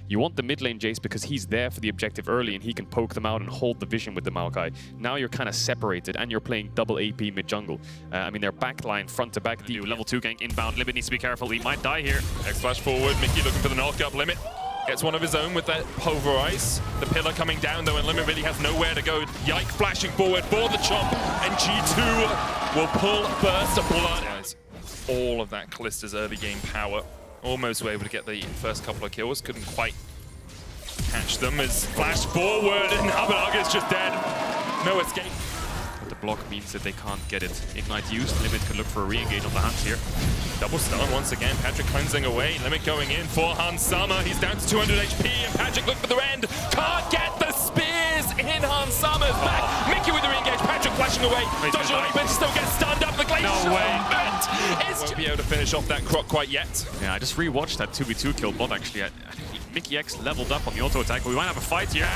You want the mid lane Jace because he's there for the objective early and he can poke them out and hold the vision with the Maokai. Now you're kind of separated and you're playing double AP mid jungle. I mean, their backline front to back. Level 2 gank inbound. Limit needs to be careful. He might die here. X-Flash forward. Mickey looking for the knock-up. Limit gets one of his own with that pulverize. The pillar coming down though, and Limit really has nowhere to go. Yike flashing forward for the chomp, and G2 will pull burst of blood. All of that Callista's early game power. Almost were able to get the first couple of kills. Couldn't quite catch them as flash forward, and Abadag is just dead. No escape. The block means that they can't get it. Ignite used, Limit could look for a re-engage on the Hans here. Double stun once again, Patrick cleansing away. Limit going in for Hans Sama. He's down to 200 HP, and Patrick look for the end. Can't get the spears in Hans Sama's back. Mickey with the re-engage, Patrick flashing away. Dodge away, but still gets stunned up. The glacier won't be able to finish off that croc quite yet. Yeah, I just rewatched that 2v2 kill bot actually. Mickey X leveled up on the auto attack, but we might have a fight here.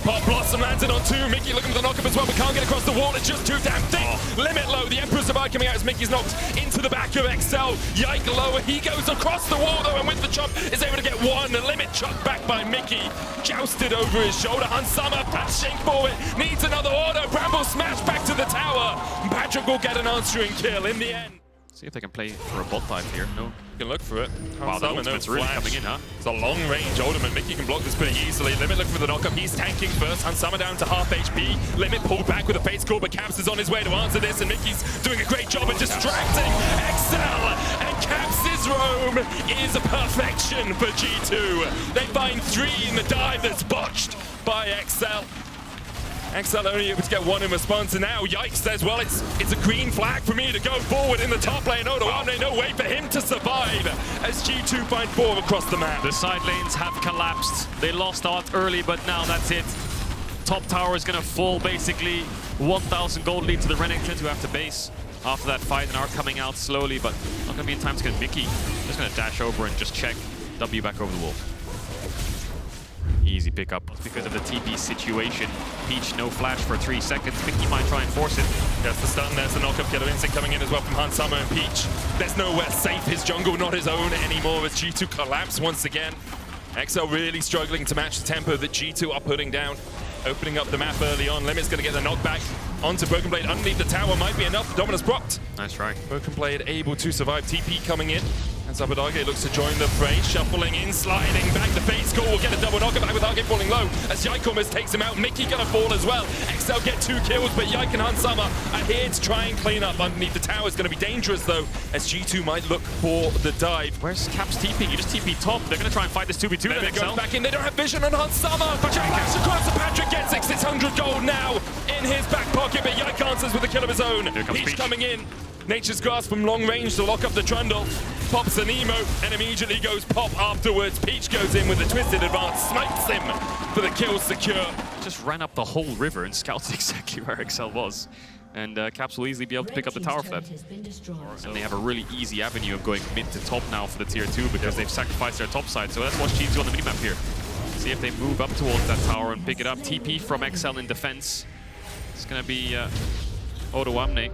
Pop Blossom landed on 2. Mickey looking for the knock-up as well, but can't get across the wall. It's just too damn thick. Limit low. The Emperor's Divide coming out as Mickey's knocked into the back of XL. Yike lower. He goes across the wall though, and with the chop is able to get one. The Limit chucked back by Mickey. Jousted over his shoulder. Hans Sama patching forward. Needs another auto. Bramble smash back to the tower. Patrick will get an answering kill in the end. See if they can play for a bot dive here. No. You can look for it. Wow, the ultimate's really coming in, huh? It's a long range ultimate. Mickey can block this pretty easily. Limit looking for the knockup. He's tanking first. Hansama down to half HP. Limit pulled back with a face call, but Caps is on his way to answer this, and Mickey's doing a great job of distracting XL. And Caps' roam is a perfection for G2. They find 3 in the dive that's botched by XL. XL only able to get 1 in response, and now Yike says, well, it's a green flag for me to go forward in the top lane. Odoamne, no way for him to survive as G2 find 4 across the map. The side lanes have collapsed. They lost out early, but now that's it. Top tower is going to fall, basically. 1,000 gold lead to the Renekton, who have to base after that fight and are coming out slowly, but not going to be in time to get Mickey. Just going to dash over and just check W back over the wall. Easy pickup because of the TP situation. Peach no flash for 3 seconds. Mickey might try and force it. There's the stun, there's the knock-up killer instinct coming in as well from Hans Sama and Peach. There's nowhere safe, his jungle not his own anymore as G2 collapse once again. XL really struggling to match the tempo that G2 are putting down. Opening up the map early on. Limit's going to get the knockback onto Broken Blade underneath the tower. Might be enough. Dominus propped. Nice try. Broken Blade able to survive. TP coming in. And Zabadage looks to join the fray, shuffling in, sliding back. The face call will get a double knocker back with Argate falling low as Yike almost takes him out. Mickey gonna fall as well. XL get 2 kills, but Yike and Hansama are here to try and clean up underneath the tower. Is going to be dangerous though, as G2 might look for the dive. Where's Caps TP? You just TP top. They're going to try and fight this 2v2. Then it goes back in. They don't have vision on Hansama. Flash across, and Patrick gets 600 gold now in his back pocket, but Yike answers with a kill of his own. Peach coming in. Nature's Grasp from long range to lock up the Trundle. Pops an emote and immediately goes pop afterwards. Peach goes in with a twisted advance, smites him for the kill secure. Just ran up the whole river and scouted exactly where XL was. And Caps will easily be able to pick up the tower for that. And they have a really easy avenue of going mid to top now for the tier 2 because they've sacrificed their top side. So let's watch G2 on the minimap here. See if they move up towards that tower and pick it up. TP from XL in defense. It's going to be Odoamne.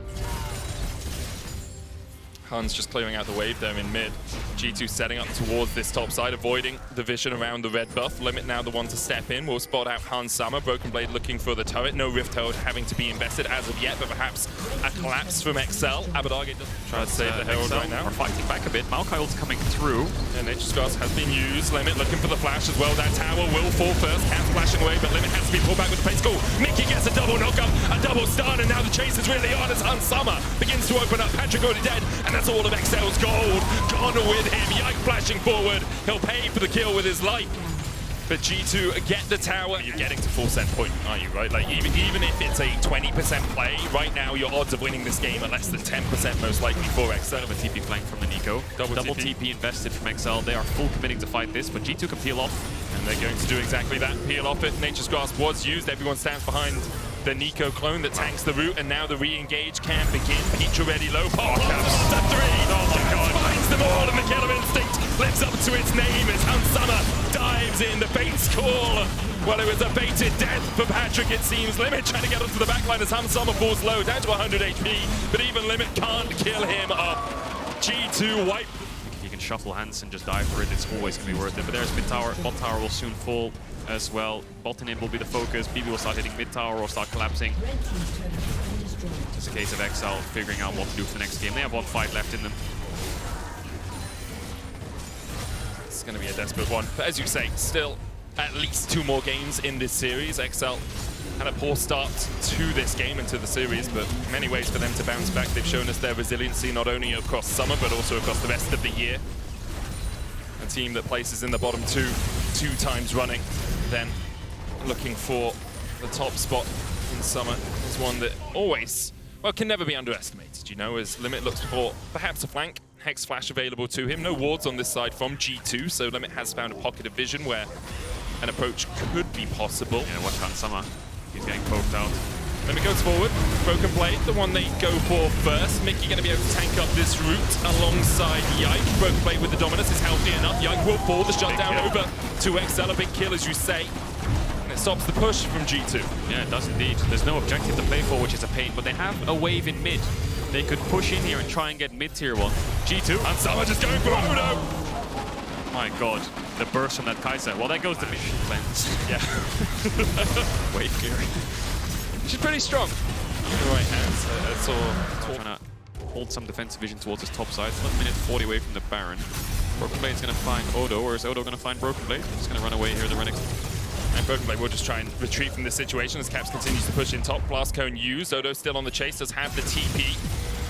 Hans just clearing out the wave there in mid. G2 setting up towards this top side, avoiding the vision around the red buff. Limit now the one to step in. We'll spot out Hans Sama. Broken Blade looking for the turret. No Rift Herald having to be invested as of yet, but perhaps a collapse from XL. Abadage doesn't try to save the Herald right now. We're fighting back a bit. Maokai ult's coming through. And Nature's Grasp has been used. Limit looking for the flash as well. That tower will fall first. Cat's flashing away, but Limit has to be pulled back with the face call. Mickey gets a double knockup, a double stun, and now the chase is really on as Hans Sama begins to open up. Patrick already dead, and that's all of XL's gold. Gone with him. Yike flashing forward. He'll pay for the kill with his life. But G2 get the tower. You're getting to full set point, aren't you, right? Like, even if it's a 20% play, right now your odds of winning this game are less than 10% most likely for XL. A TP flank from the Nico. Double TP invested from XL. They are full committing to fight this, but G2 can peel off. And they're going to do exactly that. Peel off it. Nature's Grasp was used. Everyone stands behind the Nico clone that tanks the route, and now the re-engage can begin. Peach already low. Pop the 3. Oh my god. Finds them all, and the killer instinct lives up to its name as Hansama dives in. The bait's call. Well, it was a baited death for Patrick, it seems. Limit trying to get up to the backline as Hansama falls low, down to 100 HP, but even Limit can't kill him up. G2 wipe. He can shuffle hands and just die for it, it's always going to be worth it. But there's mid tower. Bot tower will soon fall as well. Bot and in will be the focus. BB will start hitting mid tower or start collapsing. Just a case of Exile figuring out what to do for the next game. They have one fight left in them. It's going to be a desperate one. But as you say, still at least 2 more games in this series. Exile had a poor start to this game and to the series, but many ways for them to bounce back. They've shown us their resiliency not only across summer, but also across the rest of the year. A team that places in the bottom 2 times running, then looking for the top spot in summer is one that always, well, can never be underestimated, you know, as Limit looks for perhaps a flank. Hex Flash available to him. No wards on this side from G2, so Limit has found a pocket of vision where an approach could be possible. Yeah, watch out, Summer. He's getting poked out. Limit goes forward. Broken Blade, the one they go for first. Mickey going to be able to tank up this route alongside Yike. Broken Blade with the dominance is healthy enough. Yike will fall. The shutdown over to Excel. A big kill, as you say. And it stops the push from G2. Yeah, it does indeed. There's no objective to play for, which is a pain, but they have a wave in mid. They could push in here and try and get mid tier 1. G2. And Summer just going for Odo. My god, the burst from that Kai'Sa. Well, that goes to mission cleanse. Yeah. Wave clearing. She's pretty strong. The right hands. Trying to hold some defensive vision towards his top side. It's 1 minute 40 away from the Baron. Broken Blade's going to find Odo, or is Odo going to find Broken Blade? He's going to run away here, the Renix. And Broken Blade will just try and retreat from this situation as Caps continues to push in top. Blast Cone used. Odo still on the chase, does have the TP.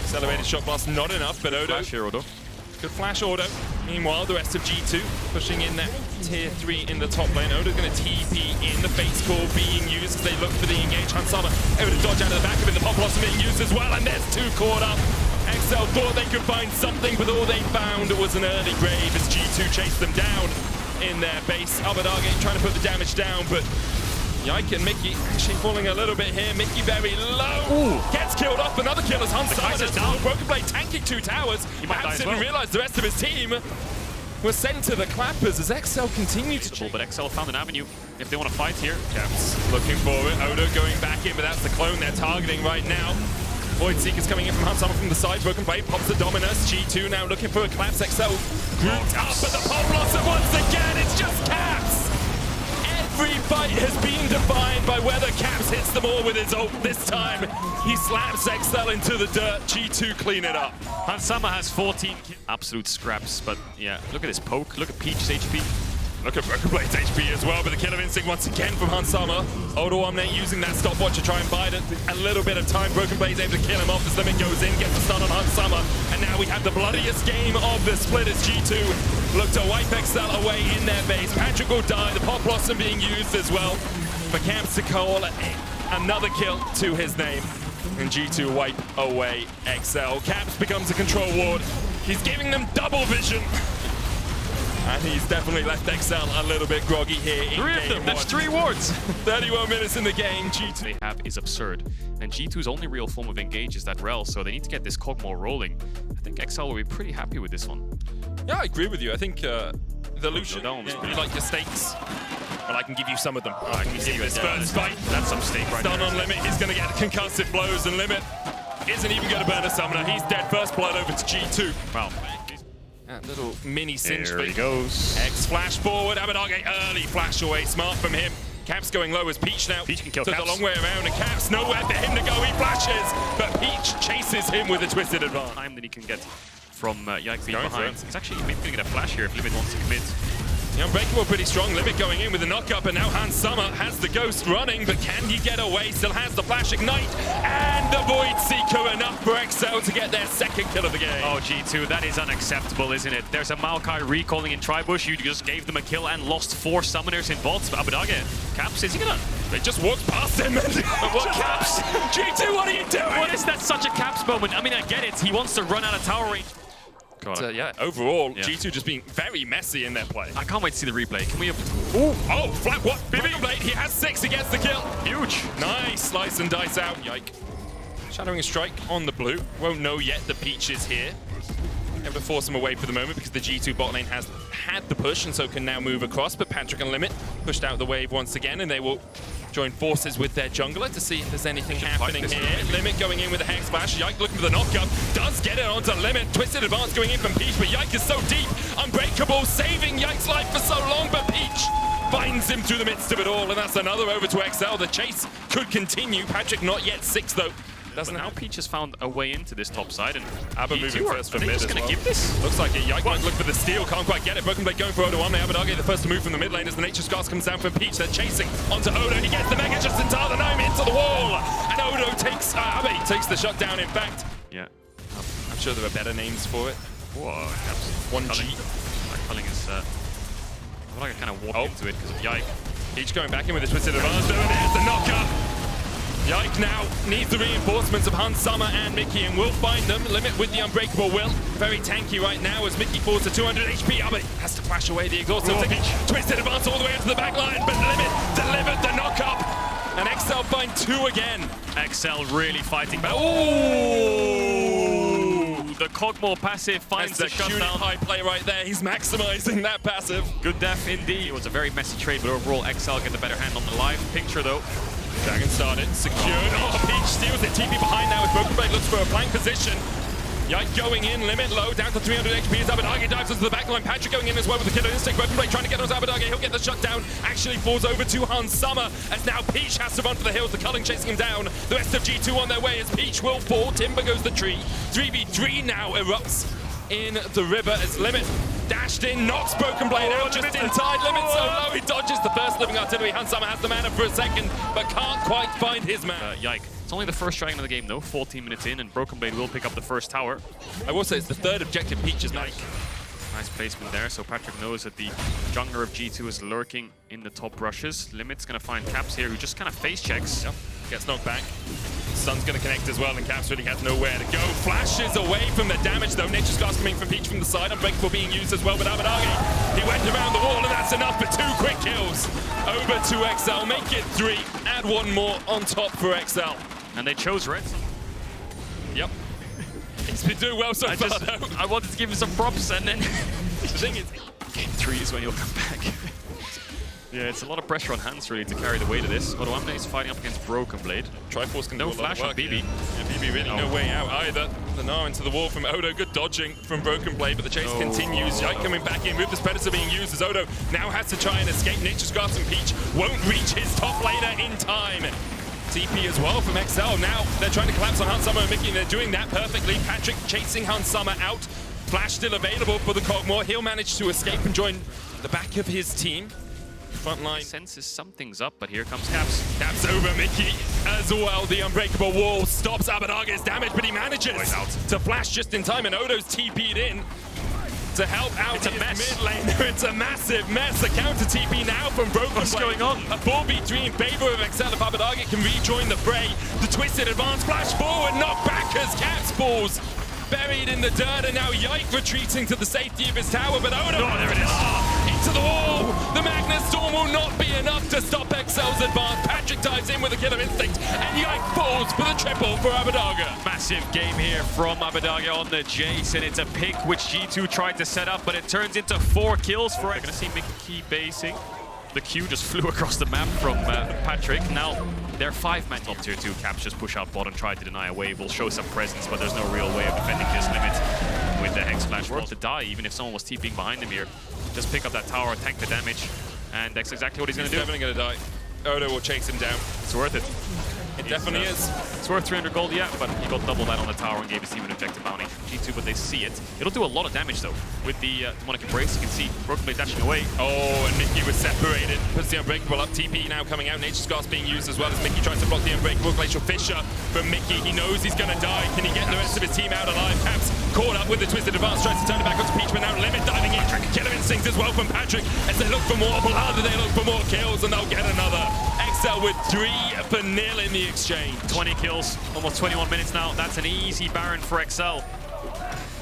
Accelerated shot blast, not enough, but Odo. Flash here, Odo. Good flash Odo. Meanwhile, the rest of G2 pushing in that tier 3 in the top lane. Odo's going to TP in, the Fate's Core being used as they look for the engage. Hansama able to dodge out of the back of it. The Pop Blossom being used as well, and there's 2 caught up. XL thought they could find something, but all they found was an early grave as G2 chased them down in their base. Abadage trying to put the damage down, but Yike and Mickey actually falling a little bit here. Mickey very low. Ooh. Gets killed off. Another kill as Hansama down. Broken Blade tanking 2 towers. He perhaps didn't realize the rest of his team was sent to the clappers as XL continued to chase. But XL found an avenue if they want to fight here. Caps looking for it. Odo going back in, but that's the clone they're targeting right now. Void Seeker's coming in from Hansama from the side. Broken Blade pops the Dominus. G2 now looking for a collapse. XL grouped up, but the Pop Blossom once again. It's just Caps. Every fight has been defined by whether Caps hits them all with his ult. This time, he slaps XL into the dirt. G2 clean it up. Hansama has 14 kills. Absolute scraps, but yeah, look at this poke. Look at Peach's HP. Look at Broken Blade's HP as well, but the Killer Instinct once again from Hansama. Odo Omnate using that stopwatch to try and bide a little bit of time. Broken Blade's able to kill him off as Limit goes in, gets the stun on Hansama. And now we have the bloodiest game of the split as G2 look to wipe XL away in their base. Patrick will die, the Pop Blossom being used as well for Camps to call another kill to his name. And G2 wipe away XL. Caps becomes a control ward. He's giving them double vision. And he's definitely left XL a little bit groggy here in 3 of them, that's 3 wards. 31 minutes in the game, G2. They have is absurd. And G2's only real form of engage is that Rel, so they need to get this Cogmore rolling. I think XL will be pretty happy with this one. Yeah, I agree with you. I think the Lucian, you like your stakes? Well, I can give you some of them. I can give you this first fight. That's some stake right Stun there. on Limit, he's going to get concussive blows, and Limit isn't even going to burn a summoner. He's dead. First blood over to G2. Wow. That little mini cinch. There he goes. X flash forward. Abadage early flash away. Smart from him. Caps going low as Peach now. Peach can kill Took Caps. a long way around, and Caps nowhere for him to go. He flashes, but Peach chases him with a twisted advance. Time that he can get from Yike being Going behind. for it. He's actually maybe going to get a flash here if Limit wants to commit. The Unbreakable pretty strong. Limit going in with a knock-up, and now Hansama has the Ghost running, but can he get away? Still has the Flash Ignite, and the Void Seeker enough for XL to get their second kill of the game. Oh, G2, that is unacceptable, isn't it? There's a Maokai recalling in Tribush. You just gave them a kill and lost 4 summoners in bots. Abadage, Caps, is he gonna? They just walked past him. And What Caps? G2, what are you doing? What is that such a Caps moment? I mean, I get it. He wants to run out of tower range. Yeah, overall, G2 just being very messy in their play. I can't wait to see the replay. Can we? Ooh, oh, flat what? Broken Blade, he has 6, he gets the kill. Huge. Nice, slice and dice out. Yike. Shadowing Strike on the blue. Won't know yet the Peach is here. Able to force him away for the moment because the G2 bot lane has had the push and so can now move across. But Patrick and Limit pushed out the wave once again, and they will join forces with their jungler to see if there's anything happening here. Limit going in with a Hex Splash. Yike looking for the knockup. Does get it onto Limit. Twisted Advance going in from Peach, but Yike is so deep. Unbreakable, saving Yike's life for so long, but Peach finds him through the midst of it all, and that's another over to XL. The chase could continue. Patrick not yet 6 though. But now Peach has found a way into this top side, and Abba moving first from mid as well. Give this? Looks like it. Yike might look for the steal, can't quite get it. Broken Blade going for Odo. Abadage the first to move from the mid lane as the Nature Scars comes down from Peach. They're chasing onto Odo. He gets the Mega just in time, and into the wall. And Odo takes, Abba takes the shutdown, in fact. Yeah. I'm sure there are better names for it. Whoa, 1G. Culling is, I feel like I kind of walked into it because of Yike. Peach going back in with a Twisted Advance. There's the knocker. Yike now needs the reinforcements of Hans, Summer, and Mickey, and will find them. Limit with the Unbreakable Will. Very tanky right now as Mickey falls to 200 HP. But has to flash away the exhaust. Twisted Advance all the way into the back line, but Limit delivered the knock-up. And XL find 2 again. XL really fighting back. Ooh! The Cogmore passive finds the shutdown. High play right there. He's maximizing that passive. Good def indeed. It was a very messy trade, but overall XL get the better hand on the live picture though. Dragon started, secured. Peach steals it. TP behind now as Broken Blade looks for a flank position. Yike going in, Limit low, down to 300 HP as Abadage dives into the backline. Patrick going in as well with the Killer Instinct. Broken Blade trying to get on Abadage. He'll get the shutdown. Actually falls over to Hans Summer as now Peach has to run for the hills. The Culling chasing him down. The rest of G2 on their way as Peach will fall. Timber goes the tree. 3v3 now erupts in the river as Limit dashed in, knocks Broken Blade out just in time. Limit so low, he dodges the first living artillery. Hans Summer has the mana for a second, but can't quite find his man. Yike. It's only the first dragon of the game though, 14 minutes in, and Broken Blade will pick up the first tower. I will say it's the 3rd objective Peach has made. Nice placement there, so Patrick knows that the jungler of G2 is lurking in the top rushes. Limit's gonna find Caps here, who just kind of face checks. Yep. Gets knocked back. Sun's gonna connect as well, and Caps really has nowhere to go. Flashes away from the damage though. Nature Scars coming from Peach from the side. Unbreakable being used as well, but Abadage, he went around the wall, and that's enough for 2 quick kills. Over to XL, make it 3. Add 1 more on top for XL. And they chose red. Yep. He's been doing well so far though. I wanted to give him some props, and then the thing is, game 3 is when he'll come back. Yeah, it's a lot of pressure on Hans really to carry the weight of this. Odo is fighting up against Broken Blade. Triforce can no do a lot flash of on work, BB. Yeah, BB really no way out either. The Gnar into the wall from Odo. Good dodging from Broken Blade, but the chase continues. Yike coming back in. Ruthless Predator being used as Odo now has to try and escape. Nature Scars and Peach won't reach his top laner in time. TP as well from XL. Now they're trying to collapse on Hans Summer and Mickey, and they're doing that perfectly. Patrick chasing Hans Summer out. Flash still available for the Cogmore. He'll manage to escape and join the back of his team. Front line senses something's up, but here comes Caps. Caps over Mickey as well. The Unbreakable Wall stops Abadage's damage, but he manages to flash just in time, and Odo's TP'd in to help out his mid laner. It's a massive mess. The counter TP now from Broken Blade. What's going on? A 4v3 in favor of XL. If Abadage can rejoin the fray. The Twisted Advance flash forward, knock back as Caps falls. Buried in the dirt, and now Yike retreating to the safety of his tower, but Odo there it is. Into the wall. The Magnus Storm will not be enough to stop XL's advance. Patrick dives in with a Killer Instinct, and Yike falls for the triple for Abadage. Massive game here from Abadage on the Jace, and it's a pick which G2 tried to set up, but it turns into 4 kills for it. Gonna see Mickey basing. The Q just flew across the map from Patrick. Now, they're 5-man top tier 2. Caps just push out bot and try to deny a wave. Will show some presence, but there's no real way of defending this Limit with the Hex Flash. Worth to die, even if someone was TPing behind him here. Just pick up that tower, tank the damage, and that's exactly what he's going to do. He's definitely going to die. Odo will chase him down. It's worth it. It definitely is. It's worth 300 gold, yeah, but he got double that on the tower and gave his team an effective bounty. G2, but they see it. It'll do a lot of damage, though. With the Demonic Embrace, you can see Broken Blade dashing away. Oh, and Mickey was separated. Puts the Unbreakable up. TP now coming out. Nature Scars being used as well as Mickey tries to block the Unbreakable. Glacial Fissure from Mickey. He knows he's going to die. Can he get the rest of his team out alive? Caps caught up with the Twisted Advance. Tries to turn it back onto Peach, but now Limit diving in. Killer Instinct as well from Patrick. As they look for more blood, they look for more kills, and they'll get another. XL with 3-0 in the exchange. 20 kills, almost 21 minutes now. That's an easy Baron for XL.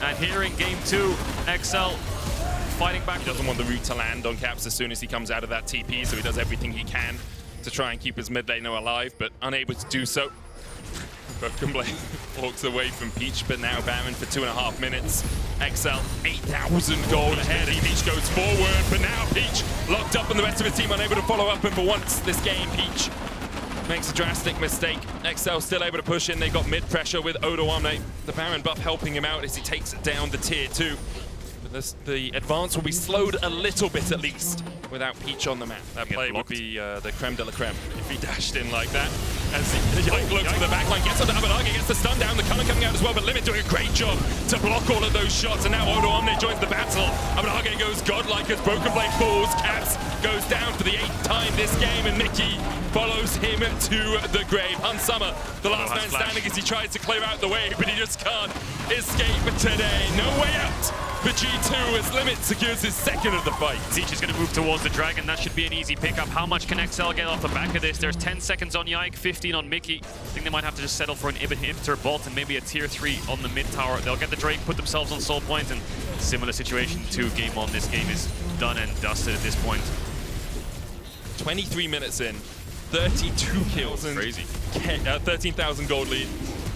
And here in game 2, XL fighting back. He doesn't want the route to land on Caps as soon as he comes out of that TP, so he does everything he can to try and keep his mid laner alive, but unable to do so. Broken Blade walks away from Peach, but now Baron for 2.5 minutes. XL 8,000 gold ahead, and Peach goes forward, but now Peach locked up and the rest of his team unable to follow up, and for once this game, Peach makes a drastic mistake. XL still able to push in. They got mid pressure with Odoamne. The Baron buff helping him out as he takes down the tier 2. The advance will be slowed a little bit at least without Peach on the map. That play would be the creme de la creme if he dashed in like that. As Yike looks to the backline, gets onto Abadage, gets the stun down, the Cullen coming out as well, but Limit doing a great job to block all of those shots, and now Odoamne joins the battle. Abadage goes godlike as Broken Blade falls, Caps goes down for the 8th time this game, and Mickey follows him to the grave. Summer, the last man standing as he tries to clear out the wave, but he just can't escape today. No way out for G2 as Limit secures his 2nd of the fight. Peach is going to move towards the Dragon. That should be an easy pickup. How much can XL get off the back of this? There's 10 seconds on Yike, 15 on Mickey. I think they might have to just settle for an inhibitor bot and maybe a tier 3 on the mid tower. They'll get the Drake, put themselves on soul point, and similar situation to game 1. This game is done and dusted at this point. 23 minutes in, 32 kills, and crazy. 13,000 gold lead.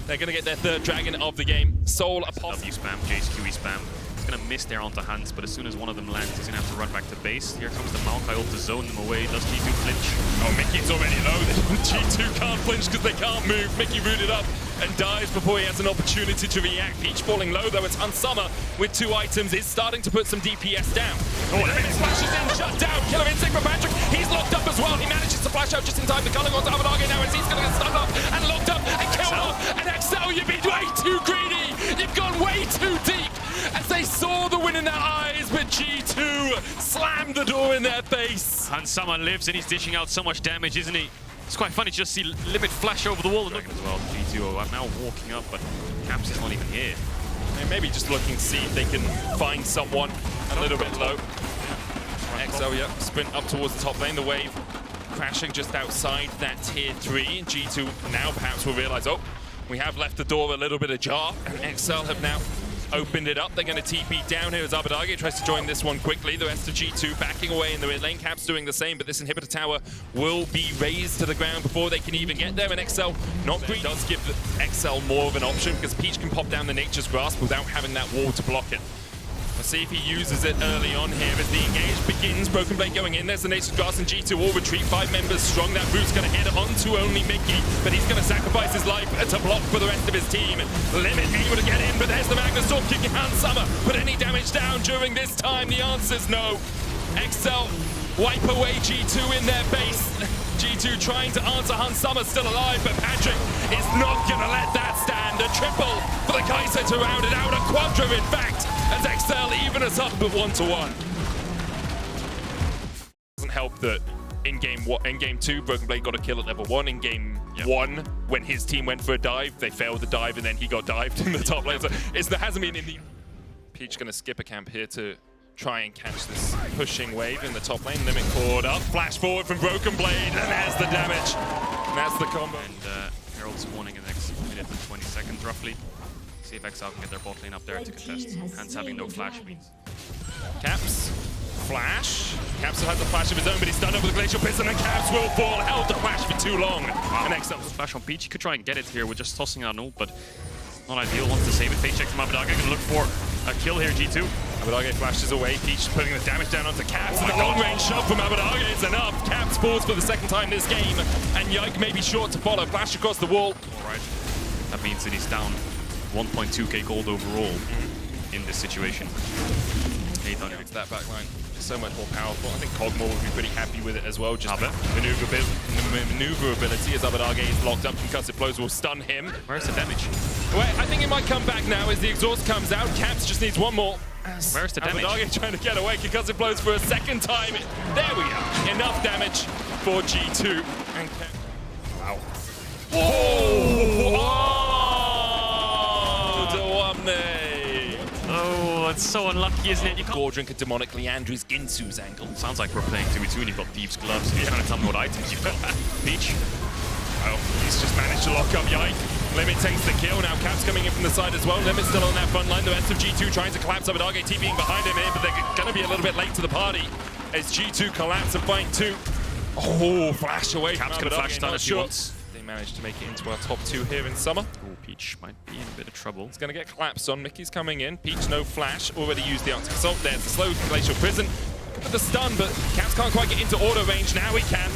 They're going to get their 3rd Dragon of the game. Soul Apostle. W spam, Jace QE spam. He's going to miss there onto Hans, but as soon as one of them lands, he's going to have to run back to base. Here comes the Maokai ult to zone them away. Does G2 flinch? Oh, Mickey's already low. G2 can't flinch because they can't move. Mickey rooted up and dies before he has an opportunity to react. Peach falling low, though. It's Unsummer with 2 items. Is starting to put some DPS down. Oh, Limit splashes in, shut down. Killer instinct for Patrick. He's locked up as well. He manages to flash out just in time. The Culling onto Abadage now as he's going to get stunned up and locked up and killed off. And XL, you've been way too greedy. You've gone way too deep. As they saw the win in their eyes, but G2 slammed the door in their face. Hansama lives and he's dishing out so much damage, isn't he? It's quite funny to just see Limit flash over the wall and as well. G2 are now walking up, but Caps is not even here. And maybe just looking to see if they can find someone a little bit low. XL, yeah, sprint up towards the top lane. The wave crashing just outside that tier 3. G2 now perhaps will realize, oh, we have left the door a little bit ajar, and XL have now opened it up. They're going to TP down here as Abadage tries to join this one quickly. The rest of G2 backing away in the mid lane. Caps doing the same, but this inhibitor tower will be raised to the ground before they can even get there. And XL not greedy. Does give XL more of an option because Peach can pop down the Nature's Grasp without having that wall to block it. Let's see if he uses it early on here as the engage begins. Broken Blade going in. There's the Nature's Grasp and G2 all retreat. 5 members strong. That root's going to hit onto only Mickey, but he's going to sacrifice his life to block for the rest of his team. Limit able to get in, but there's the Magnus Storm kicking Hansama. Put any damage down during this time? The answer's no. XL wipe away G2 in their base. G2 trying to answer. Hansama still alive, but Patrick is not going to let that stand. A triple for the Kaiser to round it out. A quadra, in fact, as XL even us up at 1-1. Doesn't help that in game 2, Broken Blade got a kill at level 1. In game 1, when his team went for a dive, they failed the dive and then he got dived in the top lane. So there hasn't been in the... Peach going to skip a camp here to try and catch this pushing wave in the top lane. Limit caught up, flash forward from Broken Blade, and there's the damage. And that's the combo. And Herald spawning in the next minute and 20 seconds roughly. See if XL can get their bot lane up there to contest. Hans having no flash means. Caps, flash. Caps has a flash of his own, but he's done up with a Glacial Piston, and Caps will fall. Held the flash for too long. Wow. And XL flash on Peach. He could try and get it here with just tossing out an ult, but not ideal. Wants to save it. Fake check from Abadage. Gonna look for a kill here, G2. Abadage flashes away. Peach putting the damage down onto Caps. And the long-range shot from Abadage is enough. Caps falls for the 2nd time this game, and Yike may be short to follow. Flash across the wall. All right. That means that he's down 1.2k gold overall in this situation. 800. That backline is so much more powerful. I think Cogmore would be pretty happy with it as well. Just maneuverability as Abadage is locked up. Concussive blows will stun him. Where's the damage? Well, I think it might come back now as the exhaust comes out. Caps just needs one more. Where's the damage? Abadage trying to get away. Concussive blows for a 2nd time. There we go. Enough damage for G2. And wow. Oh, it's so unlucky, isn't it? You can't... Gordon could demonically Andrew's Ginsu's angle. Sounds like we're playing 2v2 and you've got Thieves' Gloves. You're trying to tell me what items you've got. Peach. Oh, he's just managed to lock up Yike. Limit takes the kill. Now Caps coming in from the side as well. Limit still on that front line. The rest of G2 trying to collapse. Abadage TPing behind him here, but they're going to be a little bit late to the party as G2 collapse and find 2. Oh, flash away. Caps can flash stun if he wants. They managed to make it into our top 2 here in summer. Oh, Peach might be in a bit of trouble. It's going to get collapsed on. Mickey's coming in. Peach no flash. Already used the Arctic Assault. There's the slow Glacial Prison. With the stun, but Caps can't quite get into auto range. Now he can.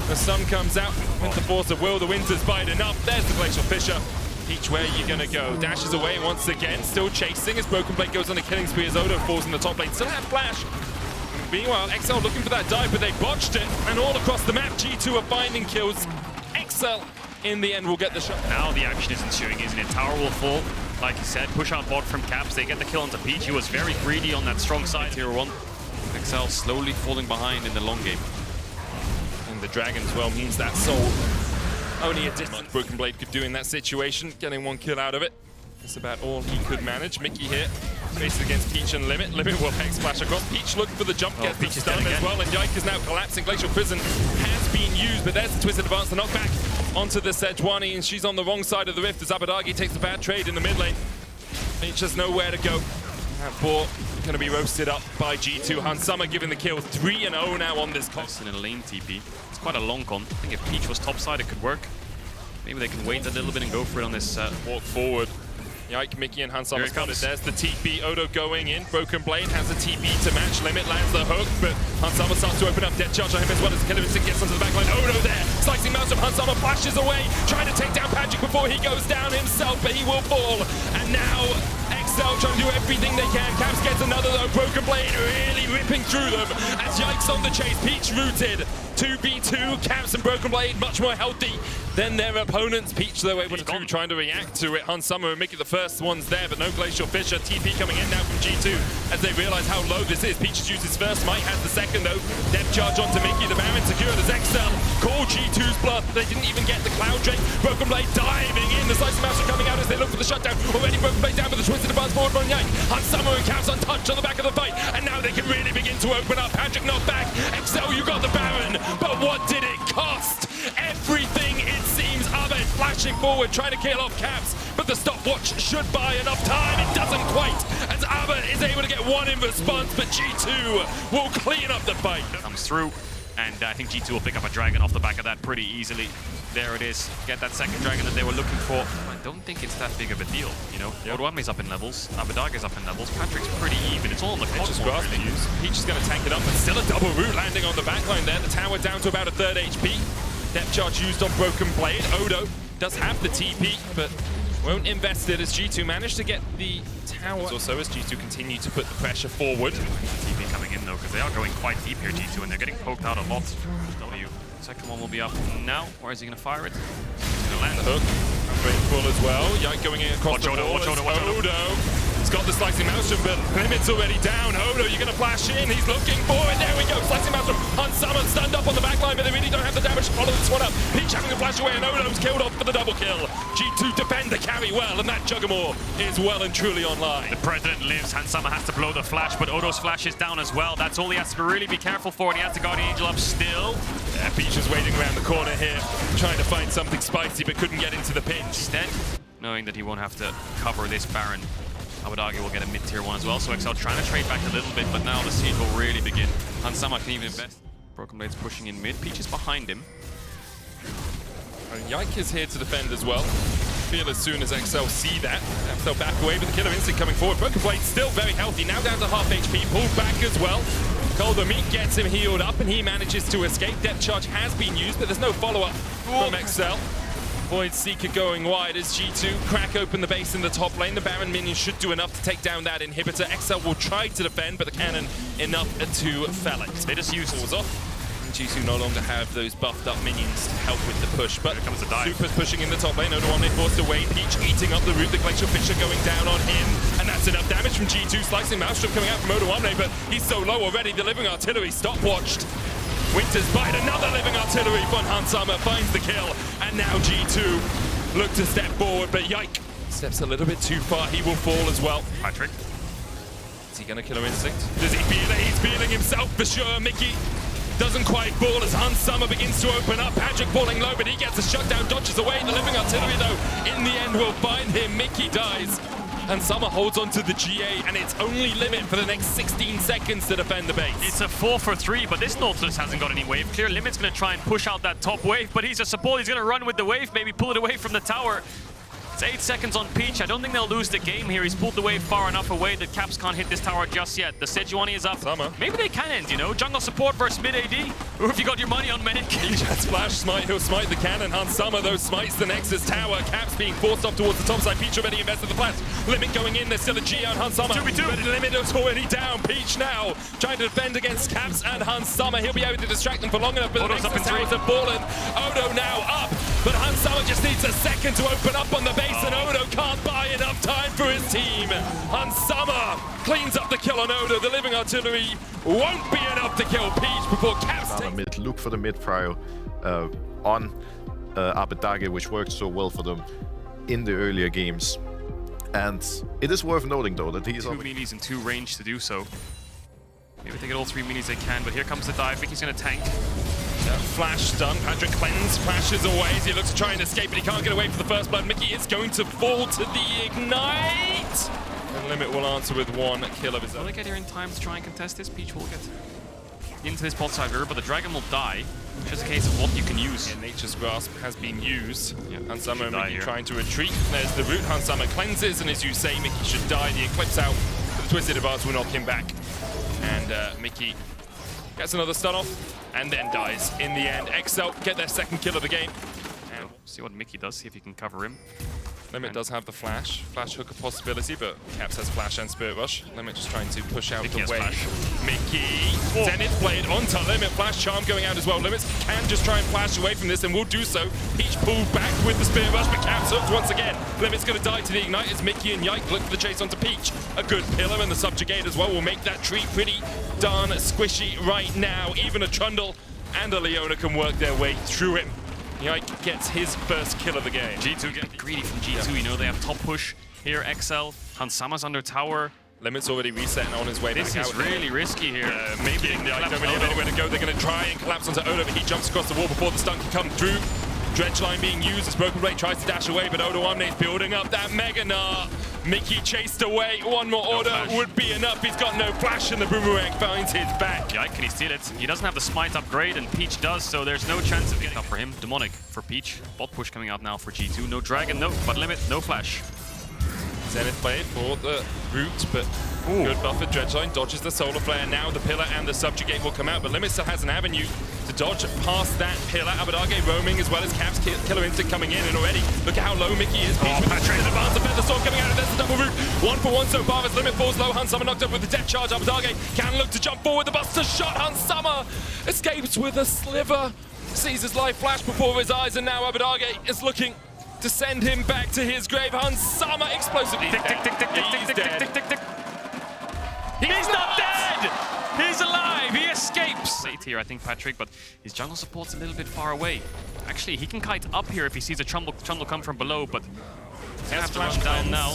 The sun comes out with the force of will. The winter's bite enough. There's the Glacial Fissure. Peach, where are you going to go? Dashes away once again, still chasing as Broken Blade goes on a killing spree as Odo falls in the top lane. Still have Flash. Meanwhile, XL looking for that dive, but they botched it. And all across the map, G2 are finding kills. XL, in the end, will get the shot. Now the action is ensuing, isn't it? Tower will fall. Like you said, push out bot from Caps. They get the kill onto Peach. He was very greedy on that strong side. Tier 1. XL slowly falling behind in the long game. And the Dragon as well means that Soul only a distance Broken Blade could do in that situation, getting 1 kill out of it. That's about all he could manage. Mickey here, faces against Peach and Limit. Limit will hex flash across. Peach looking for the jump, gets Peach done as well, and Yike is now collapsing. Glacial Prison has been used, but there's the Twisted Advance, the knockback onto the Sejuani, and she's on the wrong side of the rift as Abadagi takes the bad trade in the mid lane. Peach has nowhere to go. That ball going to be roasted up by G2. Hansama giving the kill, 3-0 now on this con. In a lane TP. It's quite a long con. I think if Peach was topside, it could work. Maybe they can wait a little bit and go for it on this walk forward. Yike, Mickey, and Hansama spotted. There's the TP. Odo going in. Broken Blade has a TP to match. Limit lands the hook, but Hansama starts to open up. Death charge on him as well as the Killer Instinct gets onto the backline. Odo there. Slicing mouse of Hansama flashes away, trying to take down Patrick before he goes down himself, but he will fall. And now XL trying to do everything they can. Caps gets another though. Broken Blade really ripping through them as Yike's on the chase. Peach rooted. 2v2. Caps and Broken Blade much more healthy than their opponents. Peach though able to trying to react to it. Hansama and Mickey the first ones there, but no Glacial Fissure. TP coming in now from G2 as they realize how low this is. Peach has used his first, Mike has the second though. Depth charge onto Mickey, the Baron secured as XL call G2's bluff. They didn't even get the Cloud Drake. Broken Blade diving in. The Slice Mouse are coming out as they look for the shutdown. Already Broken Blade down, but the Twisted Advance forward from Yike. Hansama and Caps untouched on the back of the fight, and now they can really begin to open up. Patrick not back. XL, you got the Baron, but what did it cost? Everything, it seems. Abed flashing forward, trying to kill off Caps, but the stopwatch should buy enough time. It doesn't quite, as Abed is able to get 1 in response, but G2 will clean up the fight. Comes through, and I think G2 will pick up a Dragon off the back of that pretty easily. There it is. Get that second Dragon that they were looking for. I don't think it's that big of a deal, you know? Odoame's up in levels, Abadaga's up in levels, Patrick's pretty even. It's all on the Peach is going to tank it up, but still a double root landing on the backline there. The tower down to about a 3rd HP. Depth charge used on Broken Blade. Odo does have the TP, but won't invest it as G2 managed to get the tower. Also as G2 continue to put the pressure forward. TP coming in though, because they are going quite deep here, G2, and they're getting poked out a lot. W. Second one will be up now. Where is he going to fire it? He's going to land the hook. Full as well. Yike going in across the wall. Watch Odo. He's got the Slicing Maelstrom, but Limit's already down. Odo, you're going to flash in. He's looking for it. There we go. Slicing Maelstrom. Hansama stunned up on the backline, but they really don't have the damage to follow this one up. Peach having to flash away, and Odo's killed off for the double kill. G2 defend the carry well, and that Juggermore is well and truly online. The President lives. Hansama has to blow the flash, but Odo's flash is down as well. That's all he has to really be careful for, and he has to guard the Angel up still. Yeah, Peach is waiting around the corner here, trying to find something spicy, but couldn't get into the pinch. Instead, knowing that he won't have to cover this Baron, Abadagi will get a mid-tier 1 as well, so XL trying to trade back a little bit, but now the siege will really begin. Hansama can even invest. Broken Blade's pushing in mid. Peach is behind him. And Yike is here to defend as well. Feel as soon as XL see that. XL back away with the Killer Instinct coming forward. Broken Blade still very healthy, now down to half HP, pulled back as well. Colder Meat gets him healed up and he manages to escape. Depth charge has been used, but there's no follow-up from XL. Void Seeker going wide as G2 crack open the base in the top lane. The Baron minion should do enough to take down that inhibitor. XL will try to defend, but the cannon enough to fell it. They just use Falls off. And G2 no longer have those buffed up minions to help with the push, but comes the dive. Super's pushing in the top lane. Odoamne forced away. Peach eating up the root. The Glacial Fissure going down on him, and that's enough damage from G2. Slicing Maelstrom coming out from Odoamne, but he's so low already. The Living Artillery stopwatched. Winter's Bite, another Living Artillery from Hansama finds the kill, and now G2 look to step forward, but Yike steps a little bit too far. He will fall as well. Patrick. Is he going to Killer Instinct? Does he feel it? He's feeling himself for sure. Mickey doesn't quite fall as Hansama begins to open up. Patrick falling low, but he gets a shutdown, dodges away. The Living Artillery, though, in the end will find him. Mickey dies. Hansama holds onto the GA, and it's only Limit for the next 16 seconds to defend the base. It's a 4 for 3, but this Nautilus hasn't got any wave clear. Limit's going to try and push out that top wave, but he's a support. He's going to run with the wave, maybe pull it away from the tower. It's 8 seconds on Peach. I don't think they'll lose the game here. He's pulled the wave far enough away that Caps can't hit this tower just yet. The Sejuani is up. Summer. Maybe they can end, you know? Jungle support versus mid AD. Or if you got your money on Medic. That's flash smite, he'll smite the cannon. Hans Summer, though, smites the Nexus tower. Caps being forced off towards the top side. Peach already invested the flash. Limit going in, there's still a G on Hans Summer. 2v2. But Limit is already down. Peach now trying to defend against Caps and Hans Summer. He'll be able to distract them for long enough, but Odo's the up in Nexus towers 3. have fallen. Odo now up, but Hans Summer just needs a second to open up on the base, and Odo can't buy enough time for his team. Hans Summer cleans up the kill on Odo. The living artillery won't be enough to kill Peach before Caps take... Mid. Look for the mid prio on Abedage, which worked so well for them in the earlier games. And it is worth noting, though, that he's 2 melees and 2 range to do so. Maybe they get all 3 melees they can, but here comes the dive. Vicky's going to tank. Flash stun. Patrick Cleanse flashes away as he looks to try and escape, but he can't get away for the first blood. Mickey is going to fall to the ignite. And Limit will answer with 1 kill of his own. Will they get here in time to try and contest this? Peach will get into this bot side river, but the dragon will die. It's just a case of what you can use. Yeah, Nature's Grasp has been used. Yeah, Hans Summer and die Mickey here. trying to retreat. There's the root. Hans Summer cleanses, and as you say, Mickey should die. The Eclipse out, but the Twisted Advance will knock him back. And Mickey gets another stun off, and then dies in the end. XL get their second kill of the game. And See what Mickey does, see if he can cover him. Limit does have the flash hook a possibility, but Caps has flash and Spirit Rush. Limit just trying to push out Mickey the has wave. flash. Mickey, Zenith Blade onto Limit, flash charm going out as well. Limit can just try and flash away from this and will do so. Peach pulled back with the Spirit Rush, but Caps hooked once again. Limit's going to die to the Ignite as Mickey and Yike look for the chase onto Peach. A good pillar and the Subjugate as well will make that tree pretty darn squishy right now. Even a Trundle and a Leona can work their way through him. Yike gets his first kill of the game. G2 get greedy from G2, you know, they have top push here, XL. Hans Summer's under tower. Limit's already resetting on his way This back is out. really risky here. Maybe they don't really have anywhere to go. They're going to try and collapse onto Odo, but he jumps across the wall before the stun can come through. Dredge line being used as Broken Blade tries to dash away, but Odo Omne's building up that Mega Gnar. Mickey chased away. One more order would be enough. He's got no flash, and the Boomerang finds his back. Yike, can he steal it? He doesn't have the smite upgrade, and Peach does, so there's no chance of getting up for him. Demonic for Peach. Bot push coming out now for G2. No dragon, no, but Limit, no flash. Zenith Blade for the root, but good buffer. Dredgeline dodges the Solar Flare. Now the Pillar and the Subjugate will come out, but Limit still has an avenue to dodge past that Pillar. Abedage roaming as well as Caps Killer Instinct coming in, and already look at how low Mickey is. Peach with Patrick advance, the Feather Storm coming out, and there's the double root. 1 for 1 so far as Limit falls low. Hans Summer knocked up with the Death Charge. Abedage can look to jump forward. The Buster shot. Hans Summer escapes with a sliver. Sees his life flash before his eyes, and now Abedage is looking to send him back to his grave. Hans Summer explosively Tick, tick, tick, tick, tick, tick, tick, tick, tick, tick. He's not dead! He's alive! He escapes! Late here, I think, Patrick, but his jungle support's a little bit far away. Actually, he can kite up here if he sees a Trundle come from below, but he's gonna have to run down now.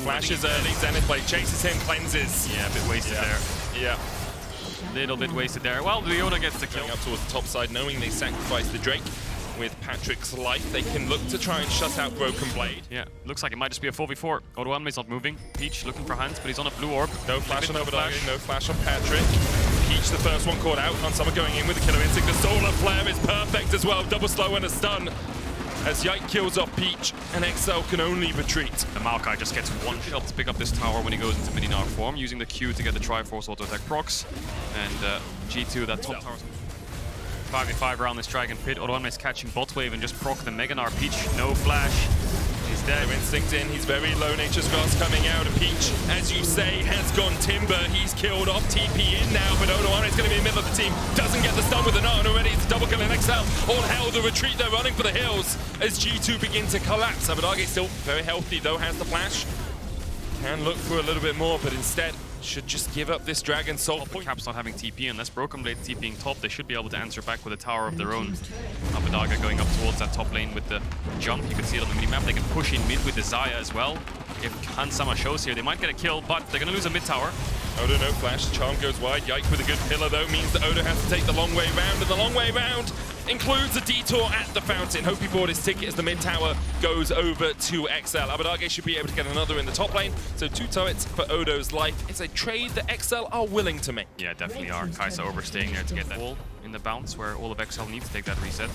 Flashes early, Zenith Blade chases him, cleanses. Yeah, a bit wasted there. Yeah. Little bit wasted there. Well, Leona gets the kill. Going up towards the top side, knowing they sacrificed the Drake. With Patrick's life, they can look to try and shut out Broken Blade. Yeah, looks like it might just be a 4v4. Odo Omne's not moving. Peach looking for Hans, but he's on a blue orb. No flash on Abedage, no flash on Patrick. Peach, the first one caught out. Hans Summer going in with the Killer Instinct. The Solar Flare is perfect as well. Double slow and a stun. As Yike kills off Peach, and XL can only retreat. The Maokai just gets one shot to pick up this tower when he goes into Mini-Gnar form, using the Q to get the Triforce auto-attack procs. And G2, that top tower. 5v5 around this Dragon Pit. Odo Omne's catching bot wave and just proc the Mega Gnar. Peach, no flash. He's dead. No instinct in, he's very low. Nature's Grasp coming out, and Peach, as you say, has gone timber. He's killed off TP in now, but Odo Omne's going to be in the middle of the team. Doesn't get the stun with the Gnar, and already it's a double kill in XL. All hell, the retreat, they're running for the hills as G2 begin to collapse. Abedage still very healthy though, has the flash. Can look for a little bit more, but instead should just give up this Dragon Soul. Caps not having TP, unless Broken Blade TPing top, they should be able to answer back with a tower of their own. Abedage going up towards that top lane with the jump. You can see it on the minimap. They can push in mid with the Xayah as well. If Hans Summer shows here, they might get a kill, but they're going to lose a mid tower. Odo no flash, Charm goes wide. Yike with a good pillar though means that Odo has to take the long way round, and the long way round includes a detour at the fountain. Hope he bought his ticket as the mid tower goes over to XL. Abedage should be able to get another in the top lane, so 2 turrets for Odo's life. It's a trade that XL are willing to make. Yeah, definitely are. Kai'Sa overstaying there to get that wall in the bounce where all of XL needs to take that reset.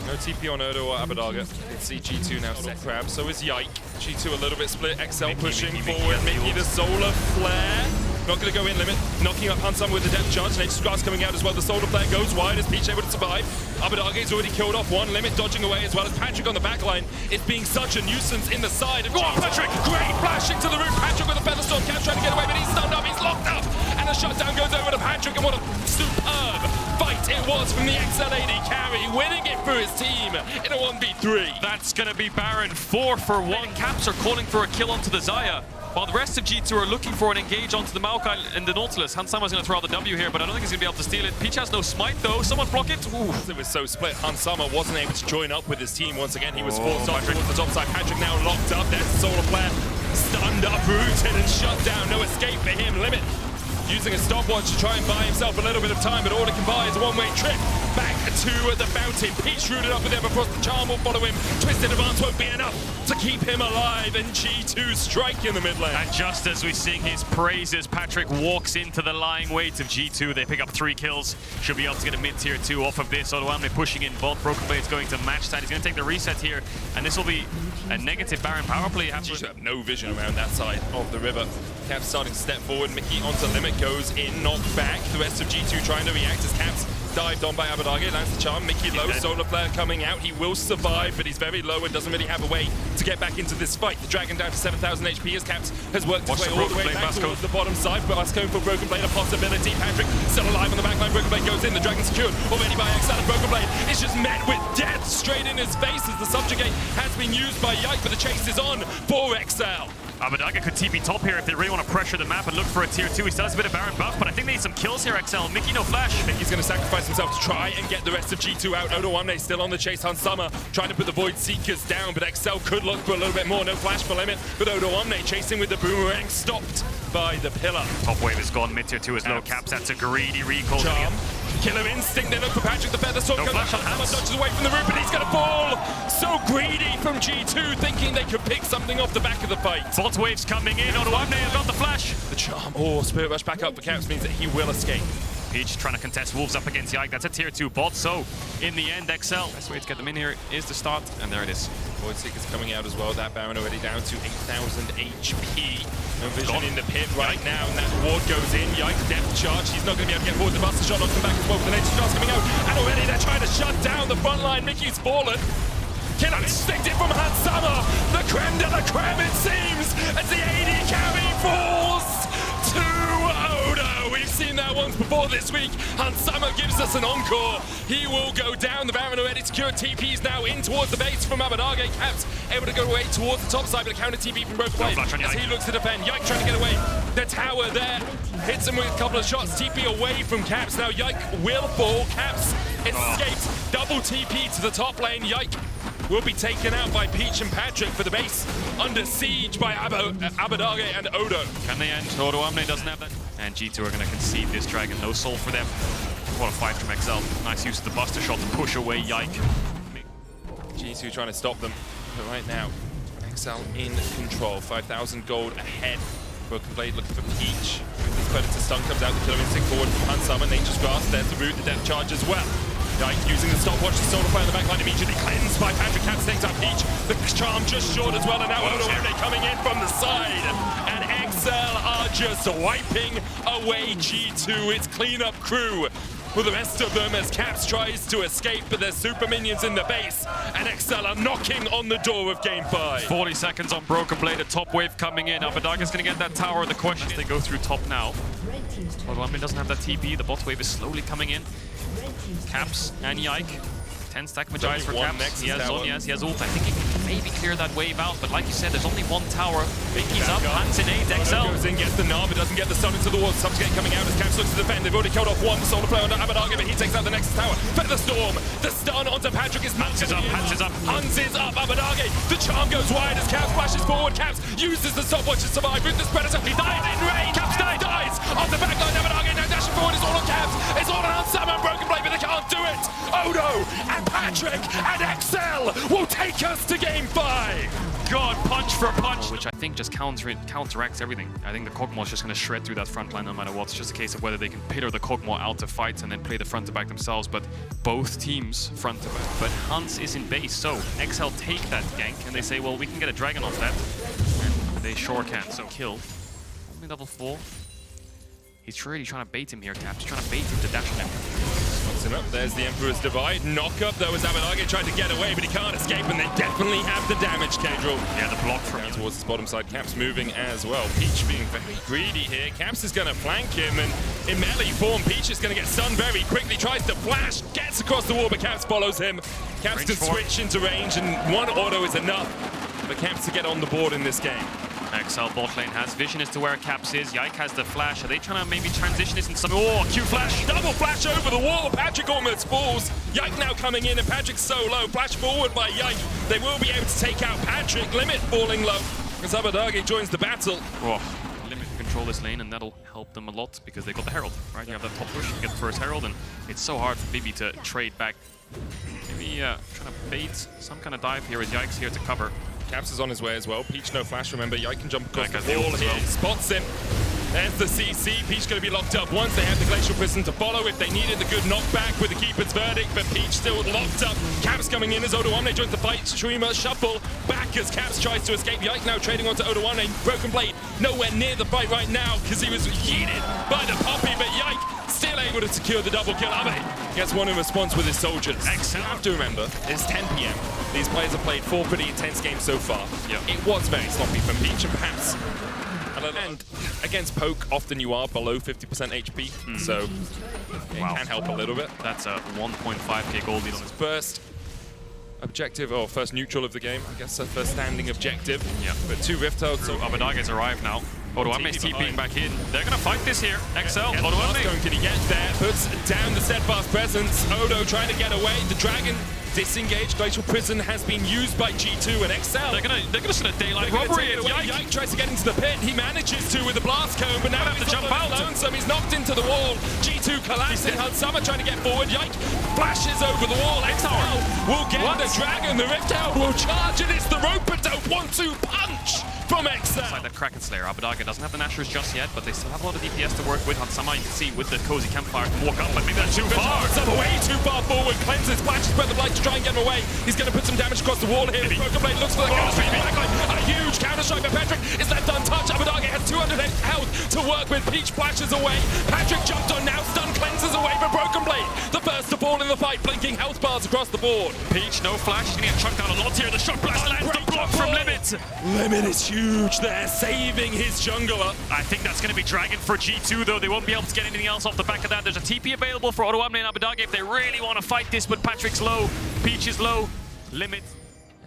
No TP on Odo or Abadaga. You can see G2 now set grab, so is Yike. G2 a little bit split, XL pushing forward. Mickey the solar flare. Not going to go in limit. Knocking up Hansama with the depth charge. Nature's Grass coming out as well. The solar flare goes wide as Peach able to survive. Abadaga is already killed off one. Limit dodging away as well as Patrick on the back line. It's being such a nuisance in the side of G2. Patrick! Great flashing to the roof. Patrick with a feather storm. Cap trying to get away, but he's stunned up. He's locked up. And the shutdown goes over to Patrick. And what a superb fight it was from the XL AD carry, winning it for his team in a 1v3. That's going to be Baron 4 for 1. Caps are calling for a kill onto the Xayah, while the rest of G2 are looking for an engage onto the Maokai and the Nautilus. Hansama's going to throw out the W here, but I don't think he's going to be able to steal it. Peach has no smite though. Someone block it. Ooh. It was so split. Hansama wasn't able to join up with his team once again. He was forced off towards the top side. Patrick now locked up. There's the solar flare. Stunned, uprooted and shut down. No escape for him. Limit using a stopwatch to try and buy himself a little bit of time, but all he can buy is a one-way trip back to the fountain. Peach rooted up with him across the charm will follow him. Twisted advance won't be enough to keep him alive, and G2 strike in the mid lane. And just as we sing his praises, Patrick walks into the lying weight of G2. They pick up 3 kills. Should be able to get a mid-tier 2 off of this. Odoamne pushing in bot. Broken Blade's going to match that. He's going to take the reset here, and this will be a negative Baron power play. G2 have no vision around that side of the river. Caps starting to step forward. Mickey onto limit, goes in, knocked back. The rest of G2 trying to react as Caps dived on by Abadaga, lands the charm. Mickey low, solar flare coming out. He will survive, but he's very low and doesn't really have a way to get back into this fight. The Dragon down to 7,000 HP as Caps has worked his way all the way back towards the bottom side. But us going for Broken Blade, a possibility. Patrick still alive on the back line. Broken Blade goes in. The Dragon secured already by XL. Broken Blade is just met with death straight in his face as the Subjugate has been used by Yike, but the chase is on for XL. Abadaga could TP top here if they really want to pressure the map and look for a tier 2. He still has a bit of Baron buff, but I think they need some kills here, XL. Mickey, no flash. Mickey's going to sacrifice himself to try and get the rest of G2 out. Odoamne still on the chase. Hansama trying to put the Void Seekers down, but XL could look for a little bit more. No flash for limit, but Odoamne chasing with the boomerang, stopped by the pillar. Top wave is gone. Mid tier 2 is low. Caps. That's a greedy recall. Charm. Killer instinct. They look for Patrick. The feather sword no goes up. Hansama dodges away from the roof, and he's going to fall. So greedy from G2, thinking they could pick something off the back of the fight. Bot waves coming in. Odoamne has got the flash. The charm. Oh, Spirit Rush back up for Caps means that he will escape. Peach trying to contest Wolves up against Yike. That's a tier 2 bot. So in the end, XL, best way to get them in here is the start, and there it is. Void Seeker's coming out as well. That Baron already down to 8,000 HP. No vision in the pit right now, and that ward goes in. Yike depth charge. He's not going to be able to get forward. The Buster Shot knocks him back as well. The Nature's Grass coming out, and already they're trying to shut down the front line. Mickey's fallen. Killer instinctive from Hansama. The creme de la creme, it seems, as the AD carry falls to Odo. We've seen that once before this week. Hansama gives us an encore. He will go down. The Baron already secured. TP's now in towards the base from Abadaga. Caps able to go away towards the top side, but a counter TP from Broken Blade as he looks to defend. Yike trying to get away. The tower there hits him with a couple of shots. TP away from Caps. Now Yike will fall. Caps escaped. Double TP to the top lane. Yike will be taken out by Peach and Patrick for the base. Under siege by Abadaga and Odo. Can they end? Odoamne doesn't have that. And G2 are going to concede this Dragon. No soul for them. What a fight from XL. Nice use of the Buster Shot to push away Yike. G2 trying to stop them. But right now, XL in control. 5,000 gold ahead. Broken Blade looking for Peach. This Predator stun comes out. The Killer Instinct forward from Hansama. Nature's Grass. There's the root, the depth charge as well. Yike using the stopwatch to solar fire in the backline, immediately cleansed by Patrick. Caps takes out Peach. The charm just short as well, and now Odoamne coming in from the side. And XL are just wiping away G2. It's cleanup crew for the rest of them as Caps tries to escape, but there's super minions in the base, and XL are knocking on the door of Game 5. 40 seconds on Broken Blade, a top wave coming in. Abadaga's going to get that tower. The question is they go through top now. Odoamne doesn't have that TP. The bot wave is slowly coming in. Caps and Yike. 10 stack Magi's for Caps. He has Zhonya's, he has ult. I think he can maybe clear that wave out, but like you said, there's only one tower. Mickey's up, Hans in 8, XL goes in, gets the nub, but doesn't get the stun into the wall. Subjugate coming out as Caps looks to defend. They've already killed off one solar player under Abadaga, but he takes out the next tower. Feather Storm, the stun onto Patrick is Hans is up, Hans is up. Hans is up, Abadaga. The charm goes wide as Caps flashes forward. Caps uses the stopwatch to survive with this Predator. He died in range. Caps dies on the backline. Abadaga now dashing forward. It's all on Caps. It's all on Hansama and Broken Blade, but they can't do it. Odo and Patrick and XL will take us to Game 5. god, punch for punch! Which I think just counteracts everything. I think the Kog'Maw is just going to shred through that front line no matter what. It's just a case of whether they can pitter the Kog'Maw out to fight and then play the front to back themselves. But both teams front to back. But Hans is in base, so XL take that gank and they say, well, we can get a dragon off that. And they sure can. So kill. Only level 4. He's really trying to bait him here, Caps. Trying to bait him to dash on him. Knocks him up. There's the Emperor's Divide. Knock up though as Abbedagge tried to get away, but he can't escape, and they definitely have the damage, Kedril. Yeah, the block from him. Towards his bottom side. Caps moving as well. Peach being very greedy here. Caps is going to flank him, and in melee form, Peach is going to get stunned very quickly. Tries to flash, gets across the wall, but Caps follows him. Caps can switch into range, and one auto is enough for Caps to get on the board in this game. XL bot lane has vision as to where Caps is. Yike has the flash. Are they trying to maybe transition this into some... Oh, Q flash! Double flash over the wall. Patrick almost falls. Yike now coming in, and Patrick's so low. Flash forward by Yike. They will be able to take out Patrick. Limit falling low as Abbedagge joins the battle. Oh, Limit control this lane, and that'll help them a lot because they got the Herald, right? You have that top push, you get the first Herald, and it's so hard for Bibi to trade back. Maybe trying to bait some kind of dive here as Yike's here to cover. Caps is on his way as well. Peach no flash, remember. Yike can jump across Yike the wall here. well. Spots him. There's the CC. Peach going to be locked up once they have the Glacial Prison to follow if they needed the good knockback with the Keeper's Verdict, but Peach still locked up. Caps coming in as Odoamne joins the fight. Streamer shuffle back as Caps tries to escape. Yike now trading onto Odoamne. Broken Blade nowhere near the fight right now because he was yeeted by the Poppy, but Yike still able to secure the double kill. Abe gets one in response with his soldiers. You have to remember, it's 10 PM. These players have played 4 pretty intense games so far. Yep. It was very sloppy from Peach, and perhaps... And against Poke, often you are below 50% HP, so it can help a little bit. That's a 1.5k gold lead on his First objective, or first neutral of the game, I guess, first standing objective. Yeah. But 2 Rift Heralds. So Abbedagge's arrived now. Odoamne's TPing back in. They're going to fight this here. XL, Odoamne Odoamne. can he get there? Puts down the steadfast presence. Odo trying to get away. The dragon disengaged. Glacial Prison has been used by G2 and XL. They're gonna send a daylight robbery at Yike. Yike tries to get into the pit. He manages to with the blast cone, but now have to jump out. Lonesome. He's knocked into the wall. G2 collapsing. Hansama trying to get forward. Yike flashes over the wall. XL will get the dragon. The Rift Herald will charge, and it's the rope-a-dope 1-2 punch from XL. It's like the Kraken Slayer. Abbedagge doesn't have the Nashers just yet, but they still have a lot of DPS to work with. Hansama, you can see with the cozy campfire can walk up, but maybe that's too far. Hansama way too far forward. Cleanses, flashes breath of light to try and get him away. He's going to put some damage across the wall here. Broken Blade looks for the counter strike. A huge counter strike, but Patrick is left untouched. Abbedagge has 200 health to work with. Peach flashes away. Patrick jumped on now. Stun cleanses away for Broken Blade. The first to fall in the fight, blinking health bars across the board. Peach, no flash. He's going to get chunked out a lot here. The shot blast lands. The block from Limit. Limit is huge there, saving his jungler. I think that's going to be Dragon for G2, though. They won't be able to get anything else off the back of that. There's a TP available for Odoamne and Abbedagge if they really want to fight this, but Patrick's low. Peach is low. Limit.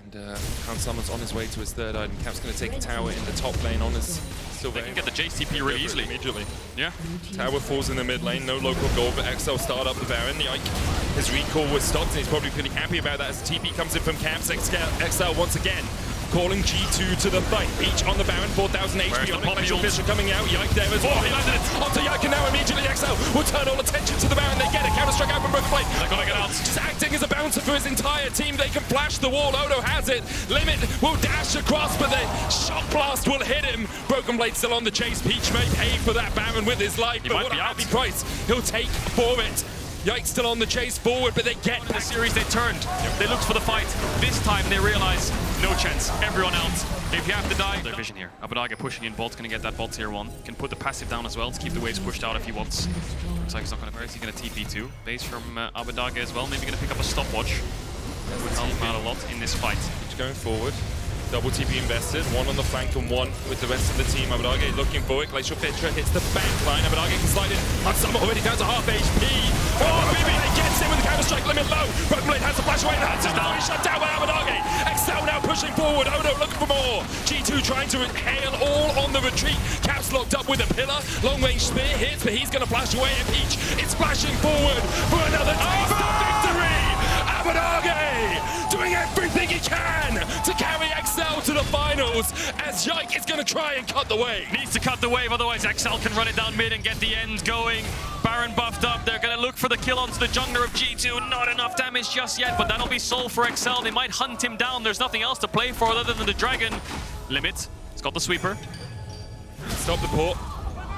And Hansama's on his way to his third item. Cap's going to take a tower in the top lane on his... They can get the Jace TP really easily. Immediately. Yeah. Tower falls in the mid lane, no local gold, but XL start up the Baron. Yike, his recall was stopped, and he's probably pretty happy about that as TP comes in from Caps. XL once again calling G2 to the fight. Peach on the Baron, 4,000 HP on the Glacial Fissure coming out. Yike there as well. He landed it onto Yike, and now immediately XL will turn all attention to the Baron. They get it. Counter strike out from Broken Blade. They're gonna get out. Just acting as a bouncer for his entire team. They can flash the wall. Odo has it. Limit will dash across, but the shock blast will hit him. Broken Blade still on the chase. Peach may pay for that Baron with his life, but what a happy price he'll take for it. Yike still on the chase forward, but they get the series. They turned. They looked for the fight. This time they realize no chance. Everyone out. If you have to die, their vision here. Abbedagge pushing in. Bolt's gonna get that Bolt tier 1. Can put the passive down as well to keep the waves pushed out if he wants. Looks like he's not gonna. Where is he gonna TP to? Base from Abbedagge as well. Maybe gonna pick up a stopwatch. That would help him out a lot in this fight. He's going forward. Double TP invested, 1 on the flank and 1 with the rest of the team. Abbedagge looking for it. Glacial Fissure hits the bank line. Abbedagge can slide in. Hansama already down to half HP. Oh, Bibi gets in with the counter strike. Limit low. Broken Blade has to flash away. Now he's shut down by Abbedagge. XL now pushing forward. Odo looking for more. G2 trying to hail all on the retreat. Caps locked up with a pillar. Long range spear hits, but he's going to flash away. And Peach is flashing forward for another taste of victory. Abbedagge doing everything he can to carry XL to the final. finals as Yike is going to try and cut the wave. Needs to cut the wave, otherwise XL can run it down mid and get the end going. Baron buffed up, they're going to look for the kill onto the jungler of G2. Not enough damage just yet, but that'll be solved for XL. They might hunt him down, there's nothing else to play for other than the dragon. Limit, he's got the sweeper. Stop the port.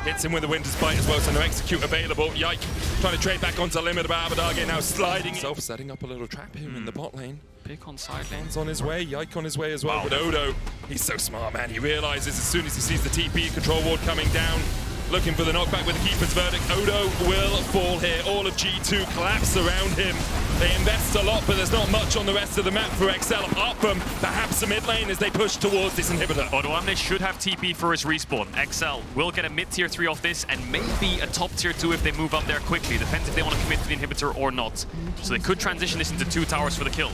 Hits him with a Winter's Bite as well, so no execute available. Yike trying to trade back onto Limit, but Abadage now sliding. Setting up a little trap here in the bot lane. Pick on side lane. Hands on his way, Yike on his way as well. But Odo, he's so smart, man. He realizes as soon as he sees the TP control ward coming down, looking for the knockback with the keeper's verdict. Odo will fall here. All of G2 collapse around him. They invest a lot, but there's not much on the rest of the map for XL, apart from perhaps the mid lane as they push towards this inhibitor. Odoamne should have TP for his respawn. XL will get a mid-tier 3 off this, and maybe a top-tier 2 if they move up there quickly. Depends if they want to commit to the inhibitor or not. So they could transition this into 2 towers for the kill.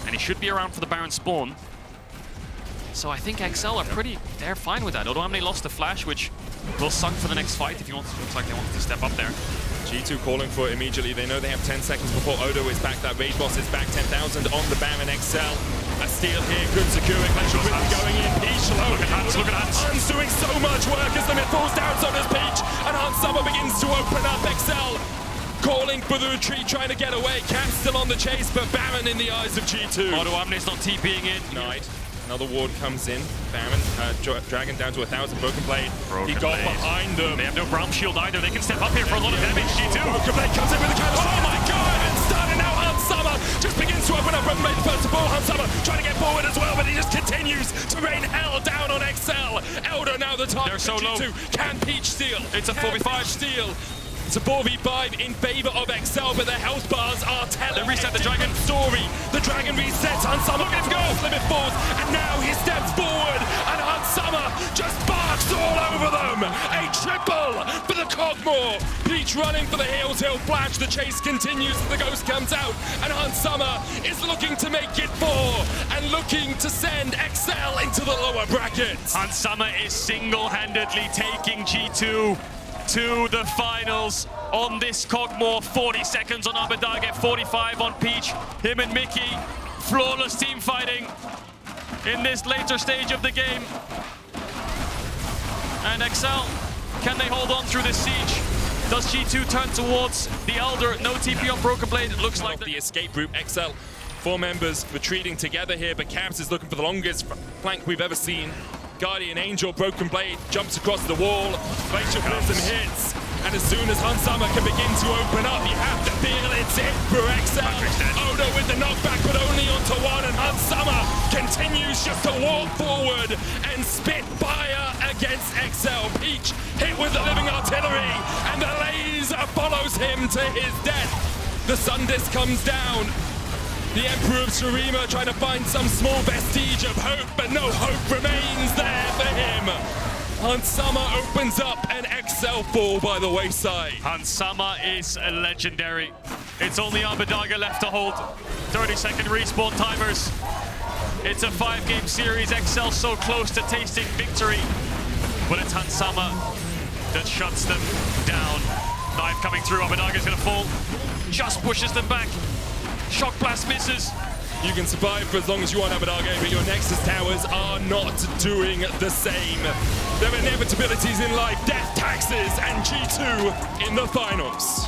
And he should be around for the Baron spawn. So I think XL are they're fine with that. Odoamne lost the flash, which will suck for the next fight if he wants. Looks like they wanted to step up there. G2 calling for it immediately. They know they have 10 seconds before Odo is back. That raid boss is back. 10,000 on the Baron XL. A steal here, good securing. Going in, Peach low. Look at Hans, look at Hans. Hans doing so much work as the mid falls down, so does Peach. And Hans Summer begins to open up. XL calling for the retreat, trying to get away. Cap's still on the chase, but Baron in the eyes of G2. Odoamne's not TPing in. Knight. Another ward comes in. Baron, Dragon down to 1,000. Broken Blade. He got behind them. They have no Braum shield either. They can step up here for a lot of damage. G2. Broken Blade comes in with the counter. Oh my god! And starting now, Hans Summer just begins to open up. Broken Blade first of all. Hans Summer trying to get forward as well, but he just continues to rain hell down on XL. Elder now the top. They're so low. Can Peach steal? It's a 4v5 steal. It's a 4v5 in favor of XL, but their health bars are telling. They reset the dragon. Story. The dragon resets. Hans Summer looking for goals. Limit falls, and now he steps forward, and Hans Summer just barks all over them. A triple for the Cogmore. Peach running for the heels. He'll flash. The chase continues. The ghost comes out, and Hans Summer is looking to make it 4 and looking to send XL into the lower brackets. Hans Summer is single-handedly taking G2 to the finals on this Cogmore. 40 seconds on Abadage, 45 on Peach. Him and Mickey, flawless team fighting in this later stage of the game. And XL, can they hold on through this siege? Does G2 turn towards the Elder? No TP on Broken Blade. It looks like the escape route. XL, 4 members retreating together here, but Cabs is looking for the longest flank we've ever seen. Guardian Angel, Broken Blade, jumps across the wall, Glacial Prism hits, and as soon as Hans Summer can begin to open up, you have to feel it's it for XL. Odo with the knockback, but only onto 1, and Hans Summer continues just to walk forward and spit fire against XL. Peach hit with the living artillery, and the laser follows him to his death. The Sun Disc comes down. The Emperor of Shurima trying to find some small vestige of hope, but no hope remains there for him. Hans Summer opens up an XL fall by the wayside. Hans Summer is legendary. It's only Abadage left to hold. 30-second respawn timers. It's a 5-game series. XL so close to tasting victory, but it's Hans Summer that shuts them down. Knife coming through. Abadage is going to fall. Just pushes them back. Shock blast misses. You can survive for as long as you want, Abadage, but your Nexus towers are not doing the same. There are inevitabilities in life, death, taxes, and G2 in the finals.